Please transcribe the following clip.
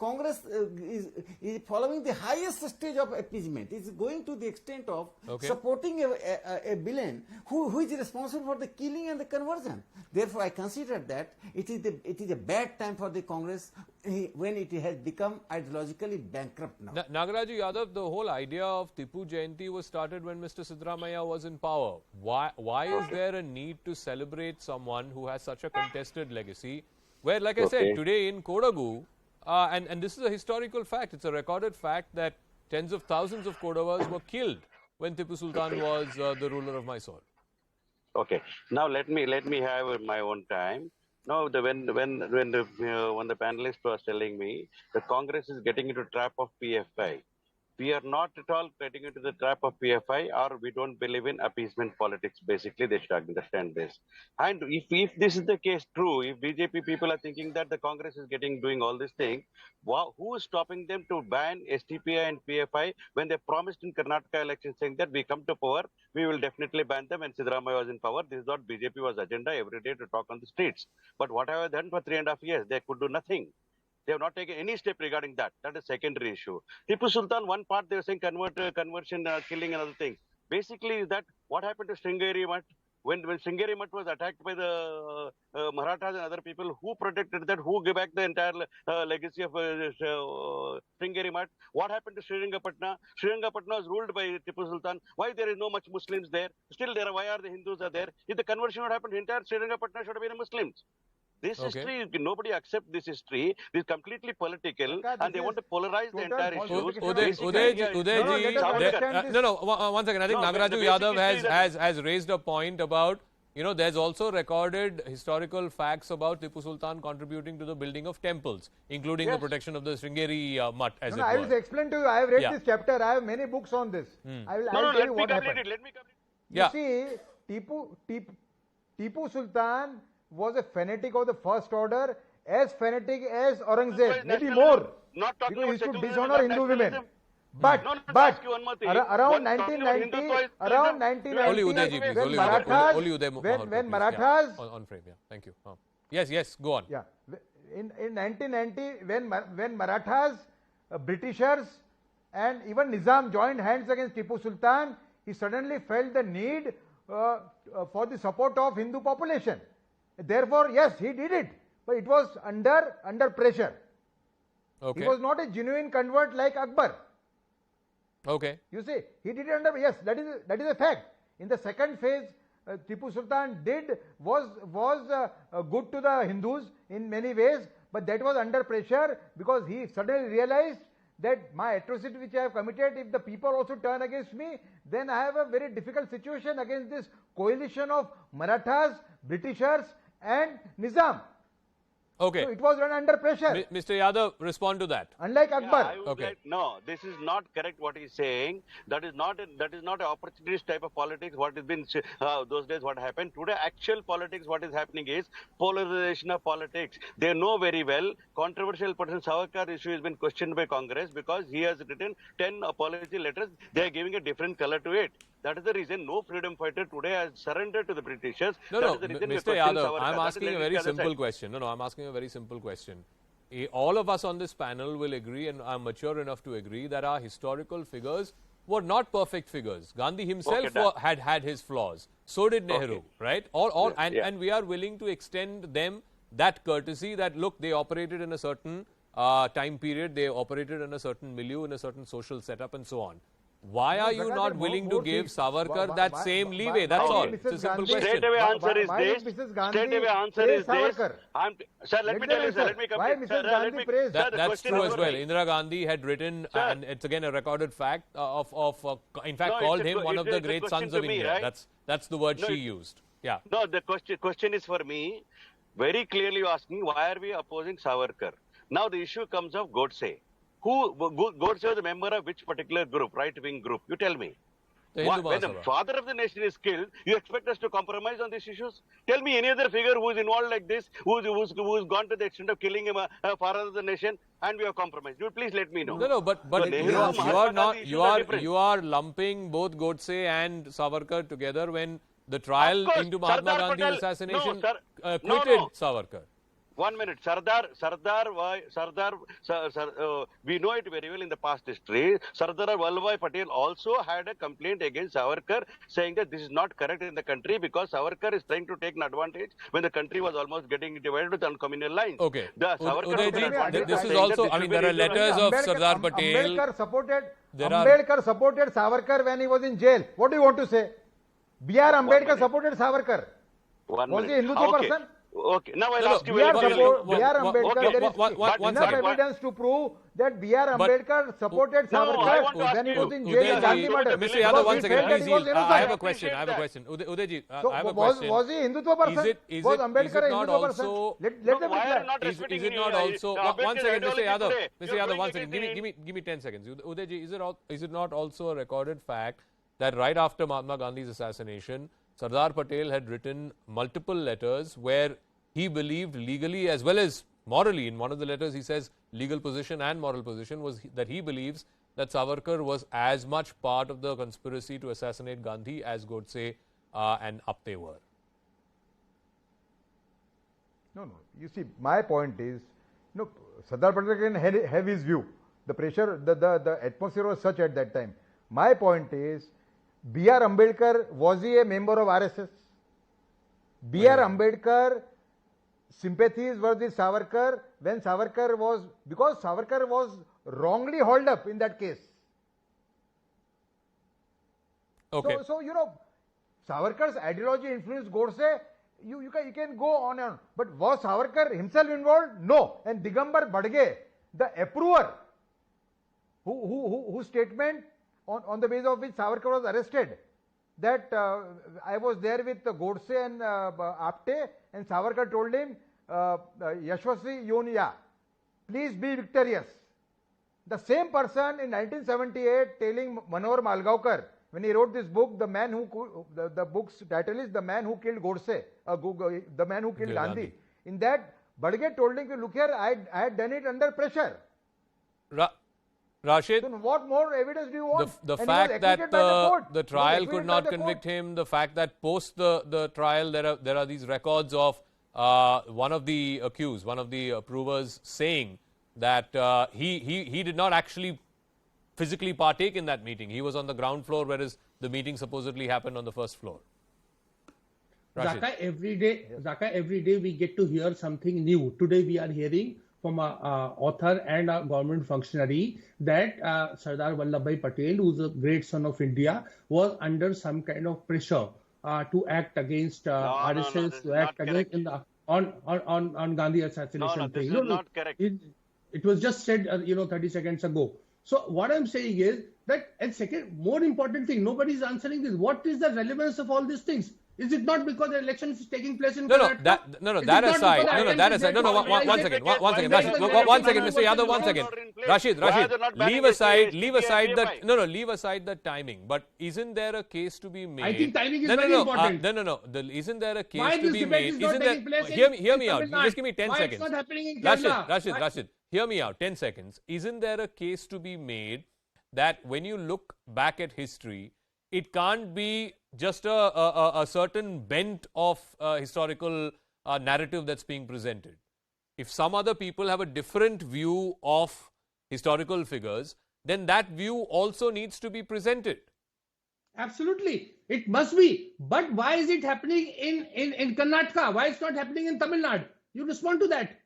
Congress is following the highest stage of appeasement. It's going to the extent of supporting a villain who is responsible for the killing and the conversion. Therefore, I consider that it is a bad time for the Congress when it has become ideologically bankrupt now. Nagaraju Yadav, the whole idea of Tipu Jayanti was started when Mr. Siddaramaiah was in power. Why is there a need to celebrate someone who has such a contested legacy? Where, like I said, today in Kodagu, and this is a historical fact, it's a recorded fact that tens of thousands of Kodavas were killed when Tipu Sultan was the ruler of Mysore. Okay. Now let me have my own time. No, when the panelist was telling me the Congress is getting into trap of PFI. We are not at all getting into the trap of PFI, or we don't believe in appeasement politics. Basically, they should understand this. And if this is the case true, if BJP people are thinking that the Congress is doing all this thing, who is stopping them to ban STPI and PFI when they promised in Karnataka elections saying that we come to power, we will definitely ban them, and Siddaramaiah was in power. This is what BJP was agenda every day to talk on the streets. But what have they done for 3.5 years? They could do nothing. They have not taken any step regarding that. That is secondary issue. Tipu Sultan, one part they were saying conversion, killing and other things. Basically, that what happened to Sringeri Mutt? When Sringeri Mutt was attacked by the Marathas and other people, who protected that? Who gave back the entire legacy of Sringeri Mutt? What happened to Srirangapatna? Srirangapatna was ruled by Tipu Sultan. Why there is no much Muslims there? Still there. Why are the Hindus are there? If the conversion would happen, entire Srirangapatna should have been Muslims. This history, nobody accepts this history. This is completely political, and they want to polarize the entire issue. One second. I think Nagaraju Yadav has raised a point about, there's also recorded historical facts about Tipu Sultan contributing to the building of temples, including the protection of the Sringeri Mutt, as it were. I will explain to you. I have read this chapter. I have many books on this. I will tell you what happened. Let me complete. You see, Tipu Sultan was a fanatic of the first order, as fanatic as Aurangzeb, maybe more, because he used to dishonor Hindu women. But around 1990, when Marathas, on frame, thank you. Yes, go on. Yeah, in 1990, when Marathas, Britishers, and even Nizam joined hands against Tipu Sultan, he suddenly felt the need for the support of Hindu population. Therefore, yes, he did it, but it was under pressure. Okay. He was not a genuine convert like Akbar. Okay. You see, he did it under, yes, that is a fact. In the second phase, Tipu Sultan was good to the Hindus in many ways, but that was under pressure because he suddenly realized that my atrocity which I have committed, if the people also turn against me, then I have a very difficult situation against this coalition of Marathas, Britishers and Nizam. Okay. So it was run under pressure. Mr. Yadav, respond to that. Unlike Akbar. No, this is not correct what he is saying. That is not an opportunist type of politics. What has been those days, what happened. Today, actual politics, what is happening is polarization of politics. They know very well. Controversial person Savarkar issue has been questioned by Congress because he has written 10 apology letters. They are giving a different color to it. That is the reason no freedom fighter today has surrendered to the Britishers. Mr. Yadav, I'm asking a very simple question. I'm asking a very simple question. All of us on this panel will agree, and I'm mature enough to agree, that our historical figures were not perfect figures. Gandhi himself had his flaws. So did Nehru, right? And we are willing to extend them that courtesy that, look, they operated in a certain time period, they operated in a certain milieu, in a certain social setutup and so on. Why are you not willing to give Savarkar that same leeway? That's all. It's a simple question. Straight away answer is this. Sir, let me tell you, sir. Let me complete. That's true as well. Indira Gandhi had written, and it's again a recorded fact, in fact, called him one of the great sons of India. That's the word she used. Yeah. No, the question is for me. Very clearly asking, why are we opposing Savarkar? Now the issue comes of Godse. Godse was a member of which particular group, right-wing group? You tell me. When the father of the nation is killed, you expect us to compromise on these issues? Tell me any other figure who is involved like this, who's gone to the extent of killing him, father of the nation, and we have compromised. You please let me know. No, but you are lumping both Godse and Savarkar together when the trial into Mahatma Gandhi's assassination acquitted Savarkar. 1 minute. Sardar, we know it very well in the past history. Sardar Vallabhbhai Patel also had a complaint against Savarkar saying that this is not correct in the country because Savarkar is trying to take an advantage when the country was almost getting divided on communal lines. Okay. Udayji, this is also, I mean, there are letters of Sardar Patel. Ambedkar supported Savarkar when he was in jail. What do you want to say? B.R. Ambedkar supported Savarkar. Was he a Hindutva person? Okay, now I'll ask you B.R. very clearly. B.R. Ambedkar, there is enough evidence to prove that B.R. Ambedkar supported Savarkar when he was in jail in Gandhi murder. Mr. Yadav, one second, please yield. I have a question. Udayji, I have a question. Was he Hindutva person? Was Ambedkar a Hindutva person? Let them reply. Is it not also... One second, Mr. Yadav, one second. Give me 10 seconds. Udayji, is it not also a recorded fact that right after Mahatma Gandhi's assassination, Sardar Patel had written multiple letters where he believed legally as well as morally, in one of the letters he says legal position and moral position was that he believes that Savarkar was as much part of the conspiracy to assassinate Gandhi as Godse and Apte were. No. You see, my point is, Sardar Patel can have his view. The pressure, the atmosphere was such at that time. My point is, B.R. Ambedkar, was he a member of RSS? B.R. Ambedkar sympathies were with Savarkar when Savarkar was, because Savarkar was wrongly hauled up in that case. Okay. So Savarkar's ideology influenced Godse. You can go on and on. But was Savarkar himself involved? No. And Digambar Badge, the approver, whose statement on the basis of which Savarkar was arrested, that I was there with Godse and Apte, and Savarkar told him, Yashwasi Yoniya, please be victorious. The same person in 1978 telling Manohar Malgaonkar, when he wrote this book, the book's title is The Man Who Killed Godse, The Man Who Killed Gandhi. In that, Badge told him, look here, I had done it under pressure. Rasheed, so what more evidence do you want? The fact that the trial could not convict him, the fact that post the trial there are these records of one of the accused, one of the approvers saying that he did not actually physically partake in that meeting. He was on the ground floor, whereas the meeting supposedly happened on the first floor. Zakka, every day we get to hear something new. Today we are hearing from an author and a government functionary that Sardar Vallabhbhai Patel, who is a great son of India, was under some kind of pressure to act against RSS, to act against on Gandhi assassination. No, this is not correct. It was just said 30 seconds ago. So what I'm saying is that, and second, more important thing, nobody is answering this. What is the relevance of all these things? Is it not because the election is taking place in That aside, one second, Mr. Yadav, one second. Rasheed, leave aside the timing. But isn't there a case to be made? I think timing is very important. Isn't there a case Why to be made? Hear me out. Just give me 10 seconds. Why it's not happening in Kerala? Rashid, hear me out. 10 seconds. Isn't there a case to be made that when you look back at history, it can't be just a certain bent of historical narrative that's being presented. If some other people have a different view of historical figures, then that view also needs to be presented. Absolutely. It must be. But why is it happening in Karnataka? Why it's not happening in Tamil Nadu? You respond to that.